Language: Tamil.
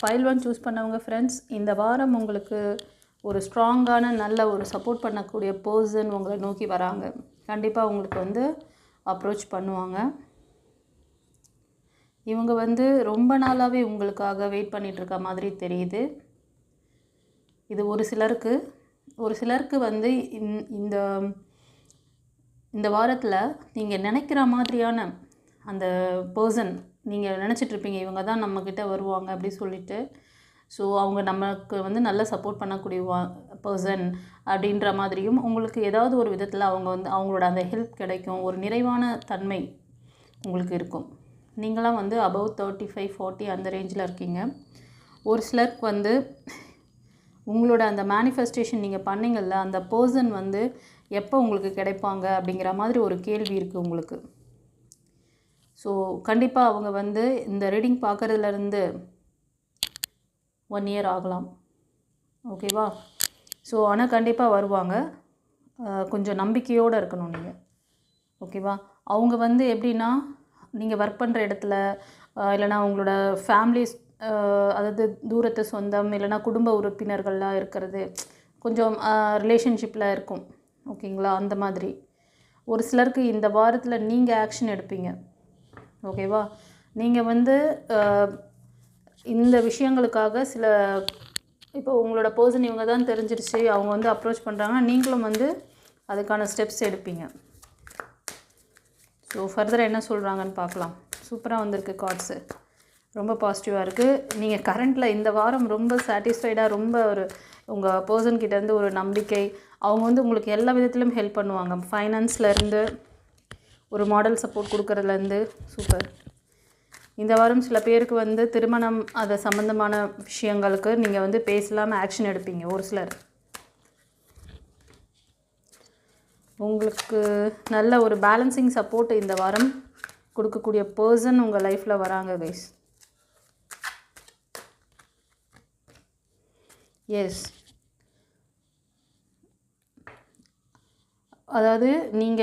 ஃபைல் 1 சூஸ் பண்ணவங்க ஃப்ரெண்ட்ஸ், இந்த வாரம் உங்களுக்கு ஒரு ஸ்ட்ராங்கான நல்ல ஒரு சப்போர்ட் பண்ணக்கூடிய பர்சன் உங்களை நோக்கி வராங்க. கண்டிப்பாக உங்களுக்கு வந்து அப்ரோச் பண்ணுவாங்க. இவங்க வந்து ரொம்ப நாளாகவே உங்களுக்காக வெயிட் பண்ணிகிட்ருக்க மாதிரி தெரியுது. இது ஒரு சிலருக்கு வந்து இந்த இந்த வாரத்தில் நீங்கள் நினைக்கிற மாதிரியான அந்த பர்சன் நீங்கள் நினச்சிட்ருப்பீங்க, இவங்க தான் நம்மக்கிட்ட வருவாங்க அப்படி சொல்லிட்டு. ஸோ அவங்க நமக்கு வந்து நல்லா சப்போர்ட் பண்ணக்கூடிய பர்சன் அப்படின்ற மாதிரியும், உங்களுக்கு ஏதாவது ஒரு விதத்தில் அவங்க வந்து அவங்களோட அந்த ஹெல்ப் கிடைக்கும். ஒரு நிறைவான தன்மை உங்களுக்கு இருக்கும். நீங்களாம் வந்து அபவ் 35-40 அந்த ரேஞ்சில் இருக்கீங்க. ஒரு சிலருக்கு வந்து உங்களோட அந்த மேனிஃபெஸ்டேஷன் நீங்கள் பண்ணிங்கள்ல, அந்த பர்சன் வந்து எப்போ உங்களுக்கு கிடைப்பாங்க அப்படிங்கிற மாதிரி ஒரு கேள்வி இருக்குது உங்களுக்கு. ஸோ கண்டிப்பாக அவங்க வந்து இந்த ரீடிங் பார்க்குறதுலேருந்து 1 இயர் ஆகலாம். ஓகேவா? ஸோ ஆனால் கண்டிப்பாக வருவாங்க. கொஞ்சம் நம்பிக்கையோடு இருக்கணும் நீங்கள். ஓகேவா? அவங்க வந்து எப்படின்னா, நீங்கள் ஒர்க் பண்ணுற இடத்துல இல்லைனா உங்களோட ஃபேமிலிஸ், அதாவது தூரத்து சொந்தம் இல்லைனா குடும்ப உறுப்பினர்கள்லாம் இருக்கிறது கொஞ்சம் ரிலேஷன்ஷிப்பில் இருக்கும். ஓகேங்களா? அந்த மாதிரி ஒரு சிலருக்கு இந்த வாரத்தில் நீங்கள் ஆக்ஷன் எடுப்பீங்க. ஓகேவா? நீங்கள் வந்து இந்த விஷயங்களுக்காக இப்போ உங்களோட பர்சன் இவங்க தான் தெரிஞ்சிருச்சு, அவங்க வந்து அப்ரோச் பண்ணுறாங்கன்னா நீங்களும் வந்து அதுக்கான ஸ்டெப்ஸ் எடுப்பீங்க. ஸோ ஃபர்தராக என்ன சொல்கிறாங்கன்னு பார்க்கலாம். சூப்பராக வந்திருக்கு கார்ட்ஸு, ரொம்ப பாசிட்டிவாக இருக்குது. நீங்கள் கரண்ட்டில் இந்த வாரம் ரொம்ப சாட்டிஸ்ஃபைடாக, ரொம்ப ஒரு உங்கள் பர்சன்கிட்டேருந்து ஒரு நம்பிக்கை, அவங்க வந்து உங்களுக்கு எல்லா விதத்துலையும் ஹெல்ப் பண்ணுவாங்க. ஃபைனான்ஸ்லேருந்து ஒரு மாடல் சப்போர்ட் கொடுக்குறதுலேருந்து. சூப்பர். இந்த வாரம் சில பேருக்கு வந்து திருமணம் அது சம்மந்தமான விஷயங்களுக்கு நீங்கள் வந்து பேசலாமல் ஆக்ஷன் எடுப்பீங்க. ஒரு சிலர் உங்களுக்கு நல்ல ஒரு பேலன்சிங் சப்போர்ட் இந்த வாரம் கொடுக்கக்கூடிய பர்சன் உங்கள் லைஃப்பில் வராங்க கைஸ். எஸ், அதாவது நீங்கள்